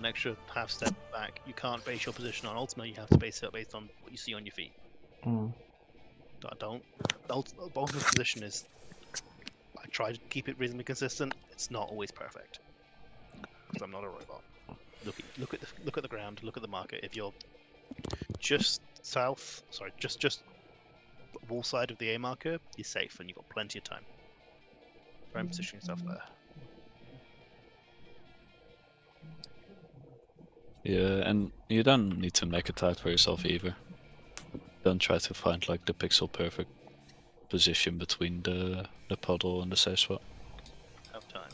an extra half step back. You can't base your position on ultimate. You have to base it based on what you see on your feet. Don't. The ultimate position is. I try to keep it reasonably consistent. It's not always perfect because I'm not a robot. Look at the ground. Look at the market. If you're just wall side of the A marker, you're safe and you've got plenty of time. Try and position yourself there. Yeah, and you don't need to make it tight for yourself either. Don't try to find like the pixel perfect position between the puddle and the safe spot. Have time.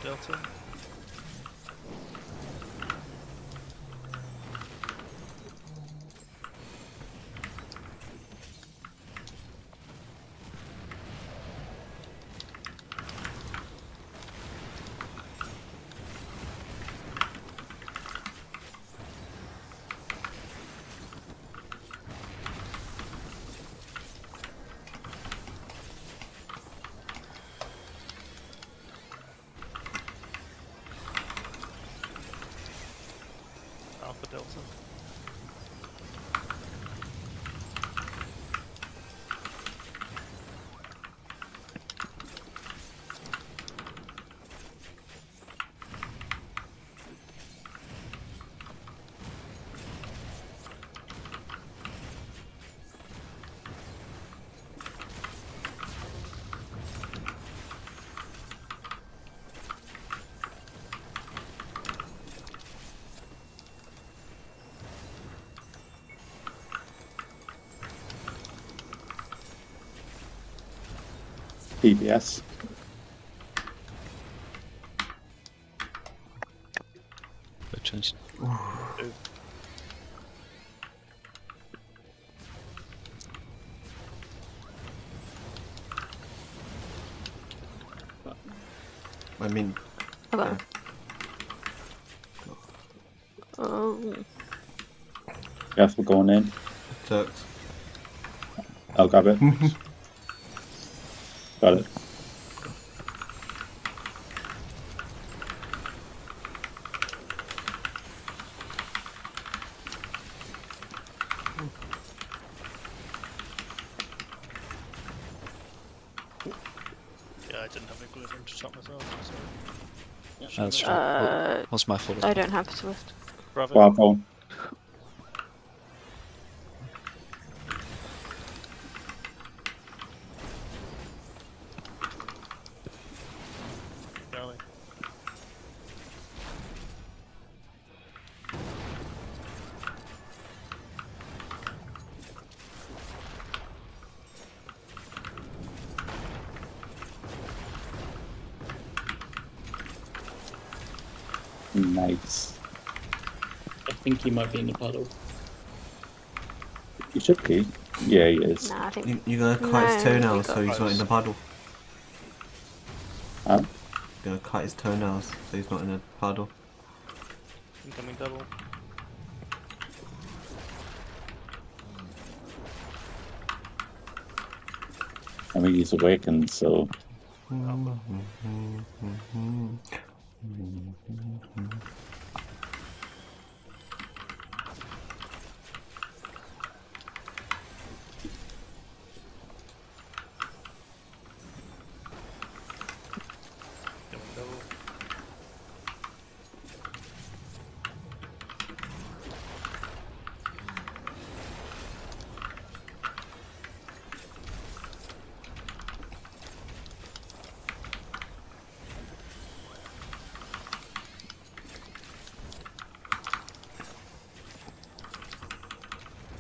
Delta. Alpha Delta. PBS. By chance. I mean, Hello. yeah. Oh. Careful going in. Turks. I'll grab it. Got it. Yeah, I didn't have equilibrium to stop myself. So. That's right. What's my fault? I don't have Swift. Bravo. Bravo. Charlie. Nice. I think he might be in the puddle. He should be. Yeah, he is. Nah, I think. You're gonna cut his No, toenails we so he's not in the puddle. Huh? You're gonna cut his toenails so he's not in a puddle. Incoming double. I mean, he's awakened, so. Incoming double.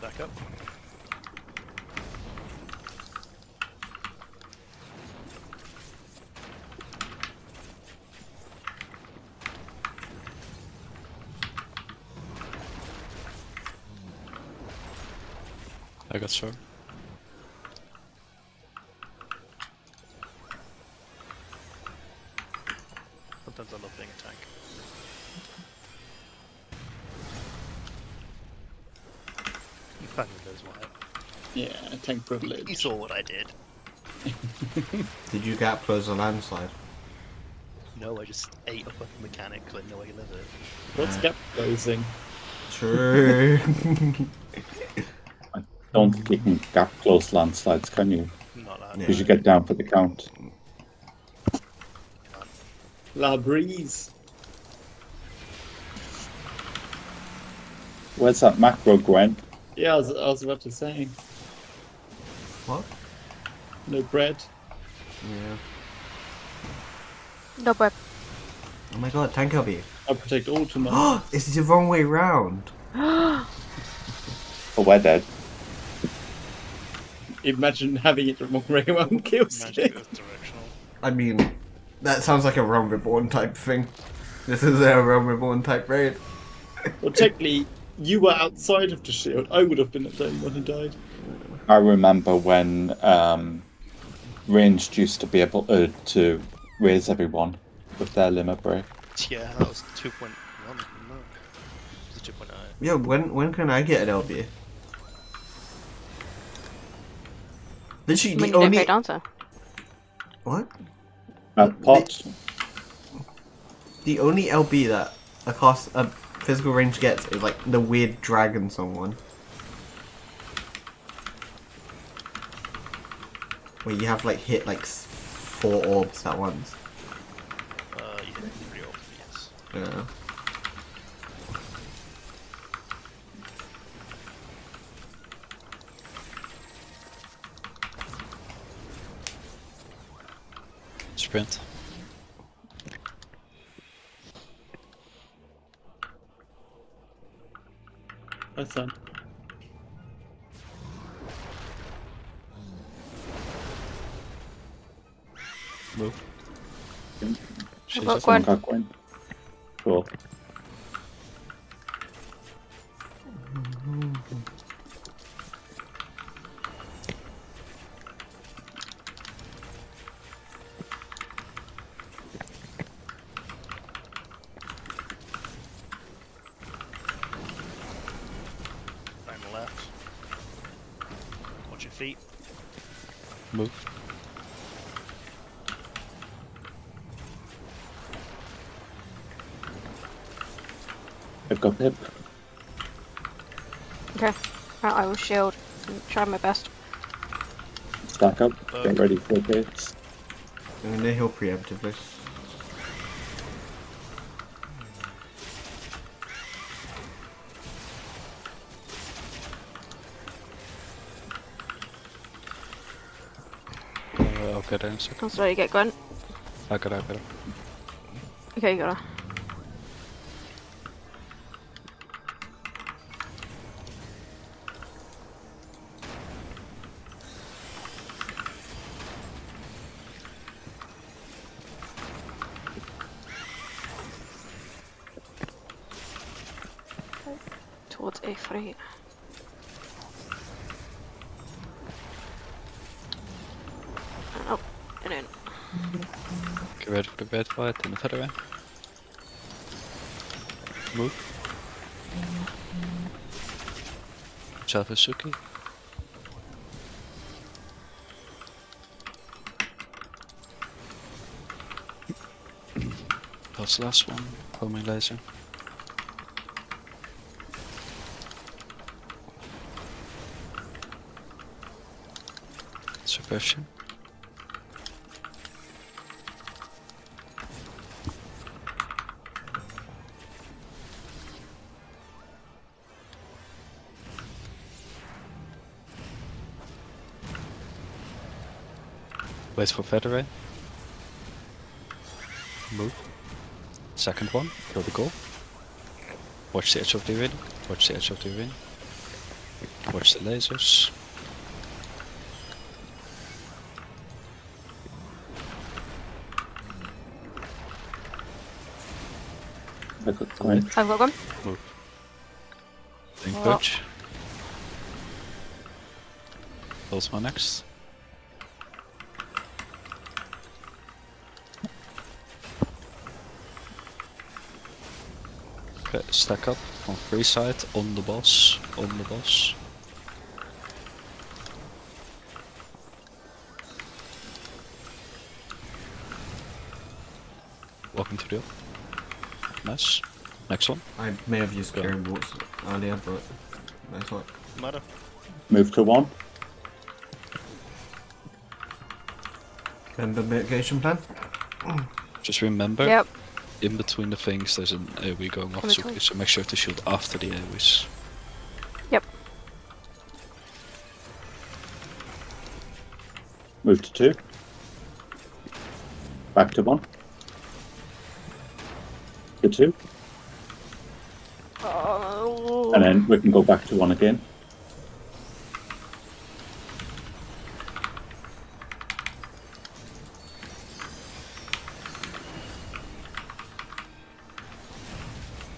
Back up. I got short. Sometimes I love being a tank. You fucking knows why. Yeah, tank privilege. You saw what I did. Did you gap close a landslide? No, I just ate up a mechanic because I know I can live it. What's gap closing? True. Don't think you can gap close landslides, can you? Not that. Yeah. Because you get down for the count. La breeze. Where's that macro, Gwen? Yeah, I was about to say. What? No bread. Yeah. No breath. Oh my god, tank LB. I protect all tonight. This is the wrong way round. Oh, we're dead. Imagine having it the wrong way around kills Magic it. goes directional. I mean, that sounds like a Realm Reborn type thing. This is a Realm Reborn type raid. Well, technically, you were outside of the shield. I would have been the only one who died. I remember when ranged used to be able to raise everyone with their limit break. Yeah, that was 2.1. No, it was 2.9. Yo, when can I get an LB? Literally, When the you don't only... pay dancer. What? Pot. The only LB that a physical range gets is like the weird dragon someone. Where you have like hit like 4 orbs at once. You hit 3 orbs, yes. Yeah. Sprint. That's fine. Move. I've got Jesus. Gwen. Got Gwen. Cool. feet. Move. I've got hip. Okay. Right, I will shield and try my best. Stack up. Get ready for hits. I'm gonna heal preemptively. I'll get in a second. I'll slowly get going. I got it. Okay, you gotta. Towards A3. Oh, and in. Get ready for the great fight in the feather. Move. Chavasuki. That's the last one. Homing laser. Suppression. Wait for feather. Move. Second one. Go to goal. Watch the edge of the ring. Watch the edge of the ring. Watch the lasers. I got going. I've got one. Move. Think Oh. purge. Close my next. Okay, stack up on free side, on the boss, Welcome to the up. Nice. Next one. I may have used Go. carrying bolts earlier, but nice work. Matter. Move to 1. Remember mitigation plan? Just remember, Yep. in between the things there's an AoE going off, Chemical. so make sure to shield after the AoEs. Yep. Move to 2. Back to 1. To 2. Oh. And then we can go back to 1 again.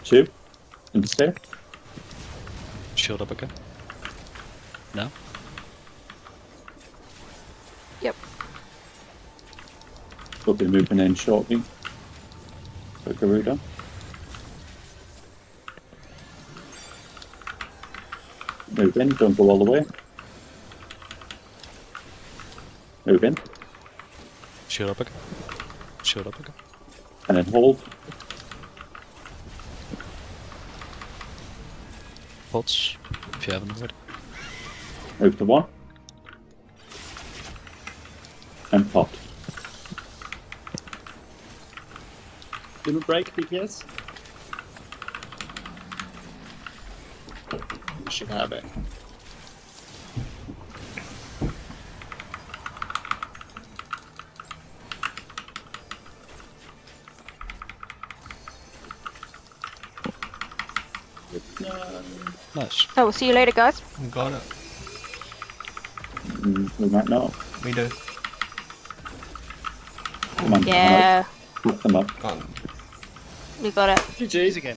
Two. And stay. Shield up again. No? Yep. We'll be moving in shortly. For Garuda. Move in, don't go all the way. Move in, Shield up again. Shield up again. and then hold. Pots, if you haven't already. Move to 1. And pot. Limit break, DPS. We should have it. No. Nice. Oh, we'll see you later, guys. Got it. We might not. We do. Come on, Yeah, look them up. Got it. we got it. GG. Easy game.